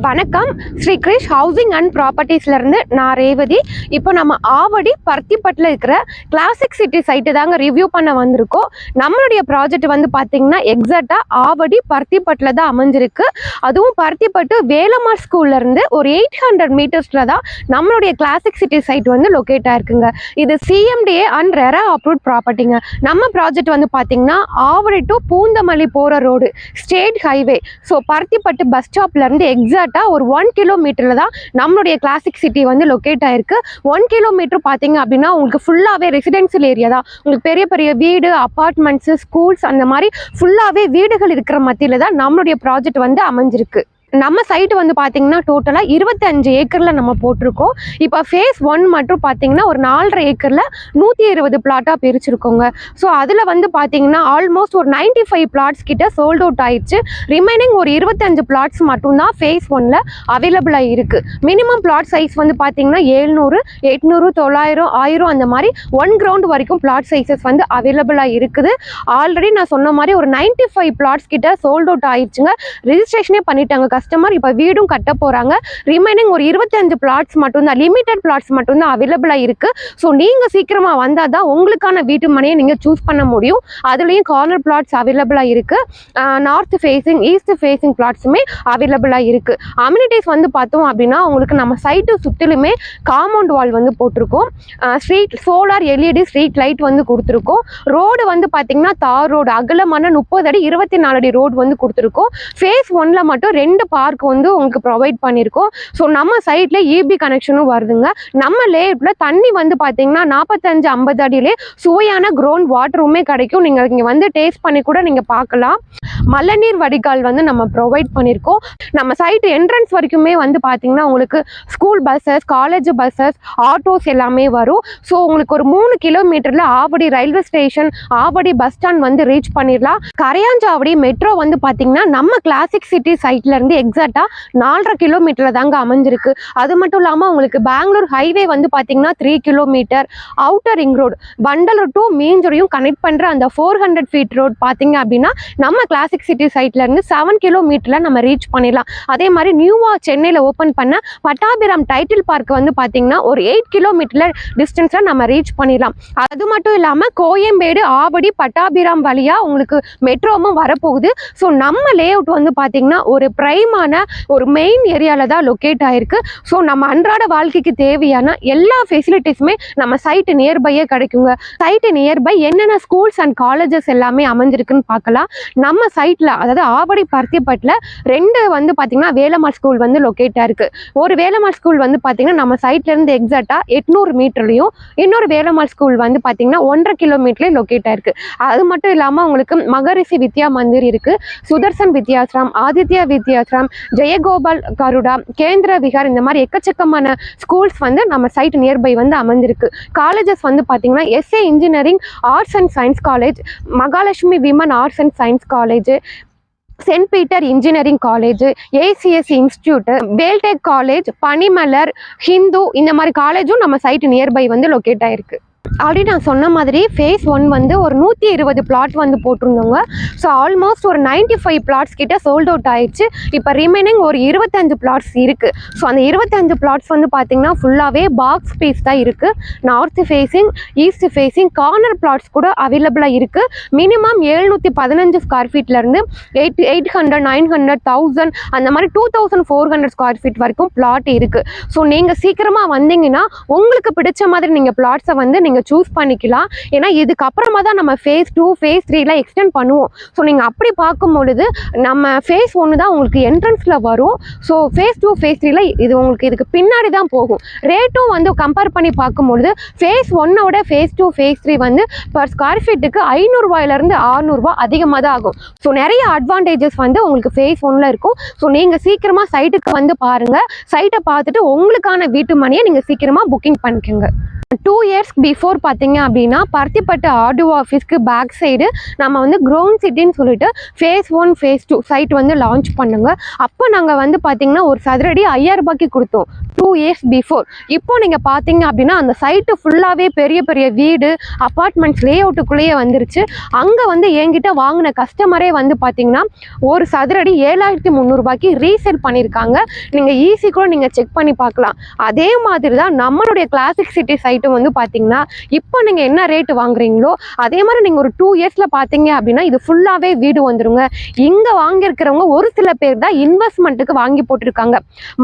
வணக்கம். Sri Girish housing and ப்ராப்பர்ட்டிஸ்லேருந்து நான் ரேவதி. இப்போ நம்ம ஆவடி பருத்திப்பட்டில் இருக்கிற கிளாசிக் சிட்டி சைட்டு தாங்க ரிவ்யூ பண்ண வந்திருக்கோம். நம்மளுடைய ப்ராஜெக்ட் வந்து பார்த்திங்கன்னா எக்ஸாக்டாக ஆவடி பருத்திப்பட்டில் தான் அமைஞ்சிருக்கு. அதுவும் பருத்திப்பட்டு வேலம்மாள் ஸ்கூல்லேருந்து ஒரு 800 மீட்டர்ஸில் தான் நம்மளுடைய கிளாசிக் சிட்டி சைட் வந்து லொக்கேட் ஆயிருக்குங்க. இது CMDA அண்ட் ரெரா அப்ரூவ்ட் ப்ராப்பர்ட்டிங்க. நம்ம ப்ராஜெக்ட் வந்து பார்த்திங்கன்னா ஆவடி டு பூந்தமல்லி போகிற road state highway. So Paruthipattu bus ஸ்டாப்லேருந்து எக்ஸாக்டாக ஒரு 1 கிலோமீட்டரில் தான் நம்மளுடைய கிளாசிக் சிட்டி வந்து லொக்கேட் ஆயிருக்கு. 1 கிலோமீட்டர் பார்த்தீங்க அப்படின்னா உங்களுக்கு ஃபுல்லாகவே ரெசிடென்ஷியல் ஏரியா தான். உங்களுக்கு பெரிய பெரிய வீடு, அப்பார்ட்மெண்ட்ஸு, ஸ்கூல்ஸ் அந்த மாதிரி ஃபுல்லாகவே வீடுகள் இருக்கிற மத்தியில் தான் நம்மளுடைய ப்ராஜெக்ட் வந்து அமைஞ்சிருக்கு. நம்ம சைட்டு வந்து பார்த்தீங்கன்னா டோட்டலாக 25 ஏக்கரில் நம்ம போட்டிருக்கோம். இப்போ ஃபேஸ் 1 மட்டும் பார்த்தீங்கன்னா ஒரு 4.5 ஏக்கரில் 120 பிளாட்டாக பிரிச்சிருக்கோங்க. ஸோ அதில் வந்து பார்த்தீங்கன்னா ஆல்மோஸ்ட் ஒரு 95 பிளாட்ஸ் கிட்ட சோல்ட் அவுட் ஆயிடுச்சு. ரிமைனிங் ஒரு 25 பிளாட்ஸ் மட்டும்தான் ஃபேஸ் 1ல் அவைலபிளாக இருக்குது. மினிமம் பிளாட் சைஸ் வந்து பார்த்தீங்கன்னா 700, 800, 900, 1000 அந்த மாதிரி 1 கிரவுண்ட் வரைக்கும் பிளாட் சைஸஸ் வந்து அவைலபிளாக இருக்குது. ஆல்ரெடி நான் சொன்ன மாதிரி ஒரு 95 பிளாட்ஸ் கிட்ட சோல்ட் அவுட் ஆயிடுச்சுங்க. ரிஜிஸ்ட்ரேஷனே பண்ணிட்டாங்க கஸ்டமர். இப்போ வீடும் கட்ட போகிறாங்க. ரிமைனிங் ஒரு 25 பிளாட்ஸ் மட்டும்தான், லிமிடெட் பிளாட்ஸ் மட்டும்தான் அவைலபிளாக இருக்குது. ஸோ நீங்கள் சீக்கிரமாக வந்தால் தான் உங்களுக்கான வீட்டு மனையை நீங்கள் சூஸ் பண்ண முடியும். அதுலேயும் கார்னர் பிளாட்ஸ் அவைலபிளாக இருக்குது. நார்த் ஃபேஸிங், ஈஸ்ட் ஃபேஸிங் பிளாட்ஸுமே அவைலபிளாக இருக்குது. அம்யூனிட்டிஸ் வந்து பார்த்தோம் அப்படின்னா உங்களுக்கு நம்ம சைட்டு சுற்றிலுமே காம்பவுண்ட் வால் வந்து போட்டிருக்கோம். Street solar LED street light வந்து கொடுத்துருக்கோம். ரோடு வந்து பார்த்தீங்கன்னா தார் ரோடு, அகலமான 30 அடி 24 அடி ரோடு வந்து கொடுத்துருக்கோம். ஃபேஸ் 1ல் மட்டும் 2 பார்க் வந்து உங்களுக்கு ப்ரொவைட் பண்ணியிருக்கோம். ஸோ நம்ம சைட்டில் EB கனெக்ஷனும் வருதுங்க. நம்ம லேஅவுட்டில் தண்ணி வந்து பார்த்தீங்கன்னா 45-50 அடியிலே சுவையான கிரவுண்ட் வாட்டருமே கிடைக்கும். நீங்கள் இங்கே வந்து டேஸ்ட் பண்ணி கூட நீங்கள் பார்க்கலாம். மழைநீர் வடிகால் வந்து நம்ம ப்ரொவைட் பண்ணியிருக்கோம். நம்ம சைட்டு என்ட்ரன்ஸ் வரைக்குமே வந்து பார்த்தீங்கன்னா உங்களுக்கு school buses, college buses, autos எல்லாமே வரும். ஸோ உங்களுக்கு ஒரு 3 கிலோமீட்டரில் Avadi railway station, Avadi bus stand வந்து ரீச் பண்ணிடலாம். கரையாஞ்சாவடி மெட்ரோ வந்து பார்த்தீங்கன்னா நம்ம கிளாசிக் சிட்டி சைட்லேருந்து எக்ஸாக்டாக 4.5 கிலோமீட்டரில் தாங்க அமைஞ்சிருக்கு. அது மட்டும் இல்லாமல் உங்களுக்கு பெங்களூர் ஹைவே வந்து பார்த்தீங்கன்னா 3 kilometre, outer ring road Vandalur to மீஞ்சூரையும் கனெக்ட் பண்ணுற அந்த 400 ஃபீட் ரோட் பார்த்தீங்க அப்படின்னா நம்ம கிளாசிக் சிட்டி சைட்லேருந்து 7 கிலோமீட்டரில் நம்ம ரீச் பண்ணிடலாம். அதே மாதிரி நியூவாக சென்னையில் ஓப்பன் பண்ண பட்டாபிராம் டைட்டில் பார்க் வந்து பார்த்தீங்கன்னா ஒரு 8 கிலோமீட்டரில் டிஸ்டன்ஸில் நம்ம ரீச் பண்ணிடலாம். அது மட்டும் இல்லாமல் கோயம்பேடு, ஆவடி, பட்டாபிராம் வழியாக உங்களுக்கு மெட்ரோவும் வரப்போகுது. ஸோ நம்ம லேஅவுட் வந்து பார்த்தீங்கன்னா ஒரு பிரைமான ஒரு மெயின் ஏரியாவில் தான் லொக்கேட் ஆயிருக்கு. ஸோ நம்ம அன்றாட வாழ்க்கைக்கு தேவையான எல்லா ஃபெசிலிட்டிஸுமே நம்ம சைட்டு நியர்பையே கிடைக்குங்க. சைட்டு நியர்பை என்னென்ன ஸ்கூல்ஸ் அண்ட் காலேஜஸ் எல்லாமே அமைஞ்சிருக்குன்னு பார்க்கலாம். நம்ம சைட்டில் அதாவது ஆவடி பருத்திப்பட்டில் 2 வந்து பார்த்தீங்கன்னா வேலம்மாள் ஸ்கூல் வந்து லொக்கேட் ஆயிருக்கு. ஒரு வேலம்மாள் ஸ்கூல் வந்து பார்த்தீங்கன்னா நம்ம சைட்லேருந்து எக்ஸாக்டாக 800 மீட்டர்லையும், இன்னொரு வேலம்மாள் ஸ்கூல் வந்து பார்த்தீங்கன்னா 1.5 கிலோமீட்டர்லேயும் லொக்கேட் ஆயிருக்கு. அது மட்டும் இல்லாமல் உங்களுக்கு மகரிஷி வித்யா மந்திர் இருக்குது, சுதர்சன் வித்யாசிரம், ஆதித்யா வித்யாசிரம், ஜெயகோபால் கருடா, கேந்திர விகார், இந்த மாதிரி எக்கச்சக்கமான ஸ்கூல்ஸ் வந்து நம்ம சைட் நியர்பை வந்து அமைஞ்சிருக்கு. காலேஜஸ் வந்து பார்த்தீங்கன்னா SA engineering arts and science college, Mahalakshmi women arts and science college, saint Peter engineering college, ACS institute, Veltech college, Panimalar, Hindu, இந்த மாதிரி காலேஜும் நம்ம சைட் நியர்பை வந்து லொக்கேட் ஆயிருக்கு. ஆல்ரெடி நான் சொன்ன மாதிரி ஃபேஸ் 1 வந்து ஒரு 120 பிளாட் வந்து போட்டிருந்தோங்க. ஸோ ஆல்மோஸ்ட் ஒரு 95 பிளாட்ஸ் கிட்ட சோல்ட் அவுட் ஆயிடுச்சு. இப்போ ரிமைனிங் ஒரு 25 பிளாட்ஸ் இருக்குது. ஸோ அந்த 25 பிளாட்ஸ் வந்து பார்த்தீங்கன்னா ஃபுல்லாகவே பாக்ஸ் ஸ்பேஸ் தான் இருக்குது. North facing, east facing, corner plots கூட அவைலபிளாக இருக்குது. மினிமம் 715 ஸ்கொயர் ஃபீட்லேருந்து 800, 900, 1000 அந்த மாதிரி 2400 ஸ்கொயர் ஃபீட் வரைக்கும் பிளாட் இருக்குது. ஸோ நீங்கள் சீக்கிரமாக வந்தீங்கன்னா உங்களுக்கு பிடிச்ச மாதிரி நீங்கள் பிளாட்ஸை வந்து நீங்கள் சூஸ் பண்ணிக்கலாம். ஏன்னா இதுக்கப்புறமா தான் நம்ம ஃபேஸ் 2, ஃபேஸ் 3லாம் எக்ஸ்டெண்ட் பண்ணுவோம். ஸோ நீங்கள் அப்படி பார்க்கும் பொழுது நம்ம ஃபேஸ் 1 தான் உங்களுக்கு என்ட்ரன்ஸில் வரும். ஸோ ஃபேஸ் 2, ஃபேஸ் 3ல இது உங்களுக்கு இதுக்கு பின்னாடி தான் போகும். ரேட்டும் வந்து கம்பேர் பண்ணி பார்க்கும்பொழுது ஃபேஸ் 1ஓட ஃபேஸ் 2, ஃபேஸ் 3 வந்து பர் ஸ்கொயர் ஃபீட்டுக்கு 500 ரூபாயிலேருந்து 600 ரூபா அதிகமாக தான் ஆகும். ஸோ நிறைய அட்வான்டேஜஸ் வந்து உங்களுக்கு ஃபேஸ் 1ல் இருக்கும். ஸோ நீங்கள் சீக்கிரமாக சைட்டுக்கு வந்து பாருங்கள். சைட்டை பார்த்துட்டு உங்களுக்கான வீட்டு மனையை நீங்கள் சீக்கிரமாக புக்கிங் பண்ணிக்கோங்க. 2 இயர்ஸ் பிஃபோர் பார்த்தீங்க அப்படின்னா பருத்திப்பட்டு RDO ஆஃபீஸ்க்கு பேக் சைடு நம்ம வந்து கிரவுண்ட் சிட்டின்னு சொல்லிட்டு ஃபேஸ் 1, ஃபேஸ் 2 சைட் வந்து லான்ச் பண்ணுங்க. அப்போ நாங்கள் வந்து பார்த்தீங்கன்னா ஒரு சதுரடி 5000 ரூபாய்க்கு கொடுத்தோம். 2 இயர்ஸ் பிஃபோர். இப்போ நீங்கள் பார்த்தீங்க அப்படின்னா அந்த சைட்டு ஃபுல்லாகவே பெரிய பெரிய வீடு அப்பார்ட்மெண்ட்ஸ் லே அவுட்டுக்குள்ளேயே வந்துருச்சு. அங்கே வந்து என்கிட்ட வாங்கின கஸ்டமரே வந்து பார்த்தீங்கன்னா ஒரு சதுரடி 7,300 ரீசேல் பண்ணியிருக்காங்க. நீங்கள் ஈஸி கூட நீங்கள் செக் பண்ணி பார்க்கலாம். அதே மாதிரி தான் நம்மளுடைய கிளாசிக் சிட்டி சைட்டு வந்து பார்த்தீங்கன்னா இப்போ நீங்கள் என்ன ரேட்டு வாங்குறீங்களோ அதே மாதிரி நீங்கள் ஒரு 2 இயர்ஸில் பார்த்தீங்க அப்படின்னா இது ஃபுல்லாகவே வீடு வந்துருங்க. இங்கே வாங்கியிருக்கிறவங்க ஒரு சில பேர் தான் இன்வெஸ்ட்மெண்ட்டுக்கு வாங்கி போட்டிருக்காங்க.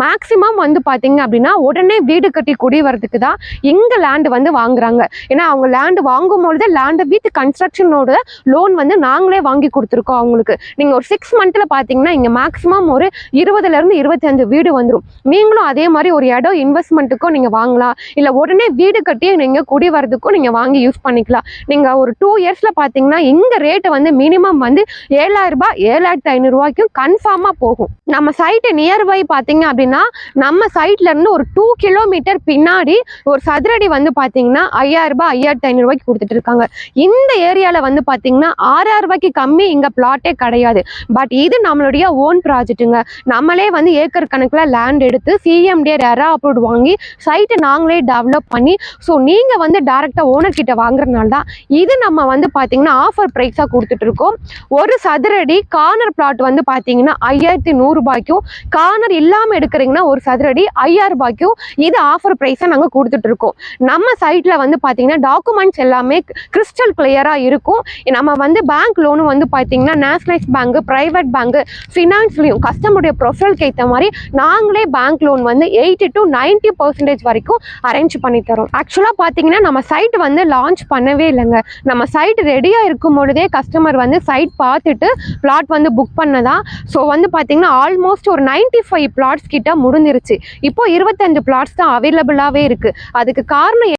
மேக்ஸிமம் வந்து பார்த்தீங்க அப்படின்னா உடனே வீடு கட்டி குடி வரதுக்கு தான் இங்கே லேண்டு வந்து வாங்குறாங்க. ஏன்னா அவங்க லேண்டு வாங்கும்பொழுது லேண்டு வித் கன்ஸ்ட்ரக்ஷனோட லோன் வந்து நாங்களே வாங்கி கொடுத்துருக்கோம் அவங்களுக்கு. நீங்கள் ஒரு 6 மந்த்தில் பார்த்தீங்கன்னா இங்கே மேக்ஸிமம் ஒரு 20லேருந்து 25 வீடு வந்துடும். நீங்களும் அதே மாதிரி ஒரு இடம் இன்வெஸ்ட்மெண்ட்டுக்கும் நீங்கள் வாங்கலாம், இல்லை உடனே வீடு கட்டி நீங்கள் குடி வரதுக்கும் நீங்கள் வாங்கி யூஸ் பண்ணிக்கலாம். நீங்கள் ஒரு 2 இயர்ஸில் பார்த்தீங்கன்னா இங்கே ரேட்டு வந்து மினிமம் வந்து 7,000 ரூபாய் 7,500 கன்ஃபார்மாக போகும். நம்ம சைட்டு நியர்பை பார்த்தீங்க அப்படின்னா நம்ம சைட்லேருந்து ஒரு 2 கிலோமீட்டர் பின்னாடி ஒரு சதுரடி வந்து பார்த்தீங்கன்னா 5,000 ரூபாய் 5,500 கொடுத்துட்டு இருக்காங்க. இந்த ஏரியாவில் வந்து பார்த்தீங்கன்னா 6,000 ரூபாய்க்கு கம்மி இங்கே பிளாட்டே கிடையாது. பட் இது நம்மளுடைய ஓன் ப்ராஜெக்ட்டுங்க. நம்மளே வந்து ஏக்கர் கணக்கில் லேண்ட் எடுத்து சிஎம்டிஏ ரெரா அப்ரூவ்ட் வாங்கி சைட்டை நாங்களே டெவலப் பண்ணி ஸோ நீங்கள் வந்து டேரெக்டாக ஓனர்கிட்ட வாங்குறதுனால தான் இது நம்ம வந்து பார்த்தீங்கன்னா ஆஃபர் ப்ரைஸாக கொடுத்துட்ருக்கோம். ஒரு சதுரடி கார்னர் பிளாட் வந்து பார்த்தீங்கன்னா 5,100 கார்னர் இல்லாமல் எடுக்கிறீங்கன்னா ஒரு சதுரடி 5,000 ரூபாய்க்கும் இது ஆஃபர் ப்ரைஸாக நாங்கள் கொடுத்துட்ருக்கோம். நம்ம சைட்டில் வந்து பார்த்தீங்கன்னா டாக்குமெண்ட்ஸ் எல்லாமே கிறிஸ்டல் கிளியராக இருக்கும். நம்ம வந்து பேங்க் லோனு வந்து பார்த்தீங்கன்னா நேஷனலைஸ் பேங்க், ப்ரைவேட் பேங்க், ஃபினான்ஸ்லையும் கஸ்டமருடைய ப்ரொஃபைலுக்கு ஏற்ற மாதிரி நாங்களே பேங்க் லோன் வந்து 80 to 90% வரைக்கும் அரேஞ்ச் பண்ணி தரோம். ஆக்சுவலாக பார்த்தீங்கன்னா நம்ம சைட் வந்து லான்ச் பண்ணவே இல்லைங்க. நம்ம சைட் ரெடியாக இருக்கும் பொழுதே கஸ்டமர் வந்து சைட் பார்த்துட்டு பிளாட் வந்து புக் பண்ணதான். ஸோ வந்து பார்த்தீங்கன்னா ஆல்மோஸ்ட் ஒரு 95 பிளாட்ஸ் கிட்ட முடிஞ்சிருச்சு. இப்போ 25 பிளாட்ஸ் தான் அவைலபிளாகவே இருக்குது. அதுக்கு காரணம்